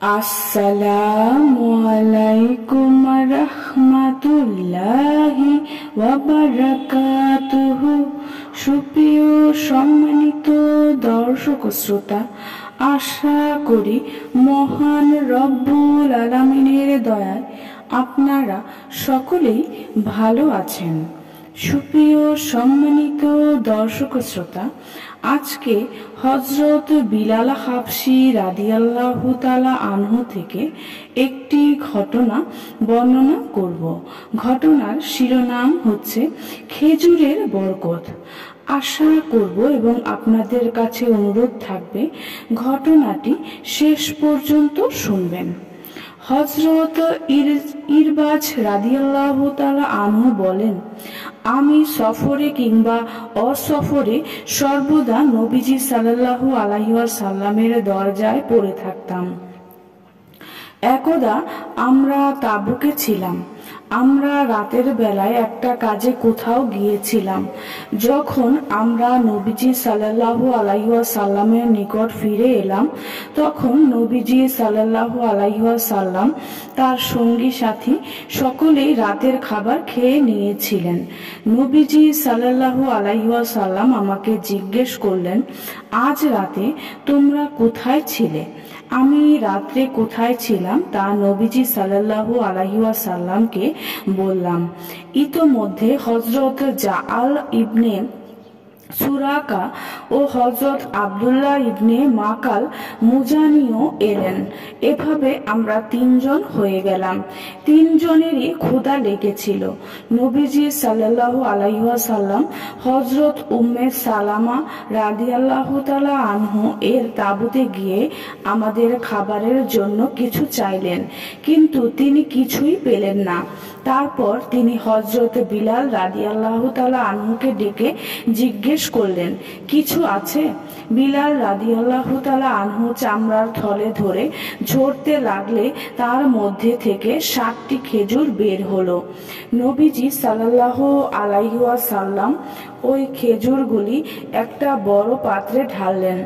আসসালামু আলাইকুম রাহমাতুল্লাহি ওয়া বারাকাতুহু। সুপ্রিয় সম্মানিত দর্শক শ্রোতা, আশা করি মহান রব্বুল আলামিনের দয়ায় আপনারা সকলেই ভালো আছেন। সুপ্রিয় সম্মানিত দর্শক শ্রোতা, আজকে হযরত বিলাল হাবশী রাদিয়াল্লাহু তাআলা আনহু থেকে একটি ঘটনা বর্ণনা করব। ঘটনার শিরোনাম হচ্ছে খেজুরের বরকত। আশা করব এবং আপনাদের কাছে অনুরোধ থাকবে ঘটনাটি শেষ পর্যন্ত শুনবেন। হযরত ইরবাজ রাদিয়াল্লাহু তাআলা আনহু বলেন, আমি সফরে কিংবা অসফরে সর্বদা নবীজি সাল্লাল্লাহু আলাইহি ওয়াসাল্লামের দরজায় পড়ে থাকতাম। একদা আমরা তাবুকে ছিলাম। আমরা রাতের বেলায় একটা কাজে কোথাও গিয়েছিলাম। যখন আমরা নবীজি সাল্লাল্লাহু আলাইহি ওয়াসাল্লামের নিকট ফিরে এলাম, তখন নবীজি সাল্লাল্লাহু আলাইহি ওয়াসাল্লাম তার সঙ্গী সাথী সকলেই রাতের খাবার খেয়ে নিয়েছিলেন। নবীজি সাল্লাল্লাহু আলাইহি ওয়াসাল্লাম আমাকে জিজ্ঞেস করলেন, আজ রাতে তোমরা কোথায় ছিলে? আমি রাত্রে কোথায় ছিলাম তা নবীজি সাল্লাল্লাহু আলাইহি ওয়াসাল্লামকে বললাম। ইতোমধ্যে হযরত জাআল ইবনে সুরাকা ও হযরত আব্দুল্লাহ ইবনে মাকাল মুজানিও এলেন। এভাবে আমরা তিনজন হয়ে গেলাম। তিনজনেরই ক্ষুধা লেগেছিল। নবীজি সাল্লাল্লাহু আলাইহি ওয়াসাল্লাম হযরত উম্মে সালামা রাদিয়াল্লাহু তাআলা আনহু এর তাঁবুতে গিয়ে আমাদের খাবারের জন্য কিছু চাইলেন, কিন্তু তিনি কিছুই পেলেন না। তারপর তিনি হযরত বিলাল রাদিয়াল্লাহু তাআলা আনহুকে ডেকে জিজ্ঞেস করলেন, কিছু আছে? বিলাল রাদিয়াল্লাহু তাআলা আনহু চামড়ার থলে ধরে ঝরতে লাগলে তার মধ্যে থেকে 7টি খেজুর বের হলো। নবীজি সাল্লাল্লাহু আলাইহি ওয়াসাল্লাম ওই খেজুরগুলি একটা বড় পাত্রে ঢাললেন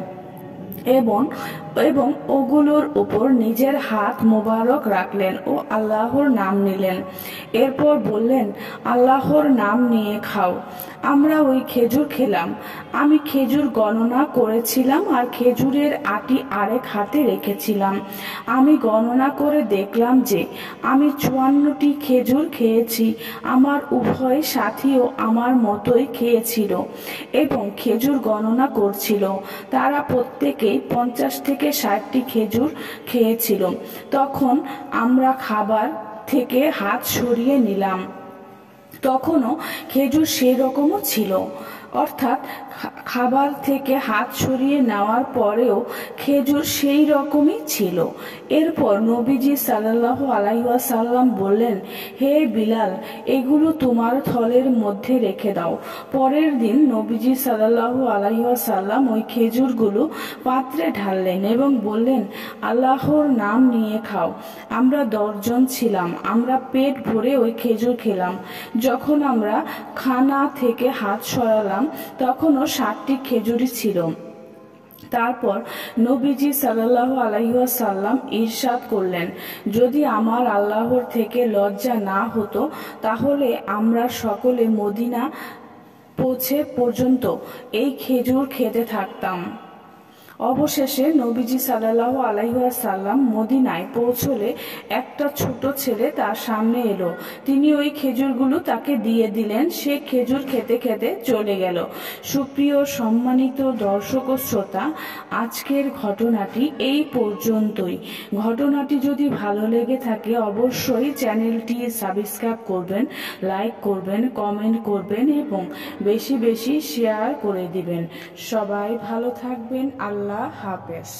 এবং ওগুলোর উপর নিজের হাত মোবারক রাখলেন ও আল্লাহর নাম নিলেন। এরপর বললেন, আল্লাহর নাম নিয়ে খাও। আমরা ওই খেজুর খেলাম। আমি খেজুর গণনা করেছিলাম আর খেজুরের আটি আরেক হাতে রেখেছিলাম। আমি গণনা করে দেখলাম যে আমি 54টি খেজুর খেয়েছি। আমার উভয় সাথীও আমার মতোই খেয়েছিল এবং খেজুর গণনা করছিল। তারা প্রত্যেকেই 50 থেকে 60টি খেজুর খেয়েছিল। তখন আমরা খাবার থেকে হাত সরিয়ে নিলাম। তখনও খেজুর সেরকমও ছিল, অর্থাৎ খাবার থেকে হাত সরিয়ে নেওয়ার পরেও খেজুর সেই রকমই ছিল। এরপর নবীজি সাল্লাল্লাহু আলাইহি ওয়াসাল্লাম বললেন, হে বিলাল, এগুলো তোমার থলের মধ্যে রেখে দাও। পরের দিন নবীজি সাল্লাল্লাহু আলাইহি ওয়াসাল্লাম ওই খেজুরগুলো পাত্রে ঢাললেন এবং বললেন, আল্লাহর নাম নিয়ে খাও। আমরা 10 জন ছিলাম। আমরা পেট ভরে ওই খেজুর খেলাম। যখন আমরা খানা থেকে হাত সরালাম, তখনও 60টি খেজুরই ছিল। তারপর নবীজি সাল্লাল্লাহু আলাইহি ওয়াসাল্লাম ইরশাদ করলেন, যদি আমার আল্লাহর থেকে লজ্জা না হতো তাহলে আমরা সকলে মদিনা পৌঁছে পর্যন্ত এই খেজুর খেতে থাকতাম। অবশেষে নবীজি সাল্লাল্লাহু আলাইহি ওয়াসাল্লাম মদিনায় পৌঁছলে একটা ছোট ছেলে তার সামনে এলো। তিনি ওই খেজুরগুলো তাকে দিয়ে দিলেন। সে খেজুর খেতে খেতে চলে গেল। সুপ্রিয় সম্মানিত দর্শক ও শ্রোতা, আজকের ঘটনাটি এই পর্যন্তই। ঘটনাটি যদি ভালো লেগে থাকে অবশ্যই চ্যানেলটি সাবস্ক্রাইব করবেন, লাইক করবেন, কমেন্ট করবেন এবং বেশি বেশি শেয়ার করে দিবেন। সবাই ভালো থাকবেন। আল্লাহ হাফেজ।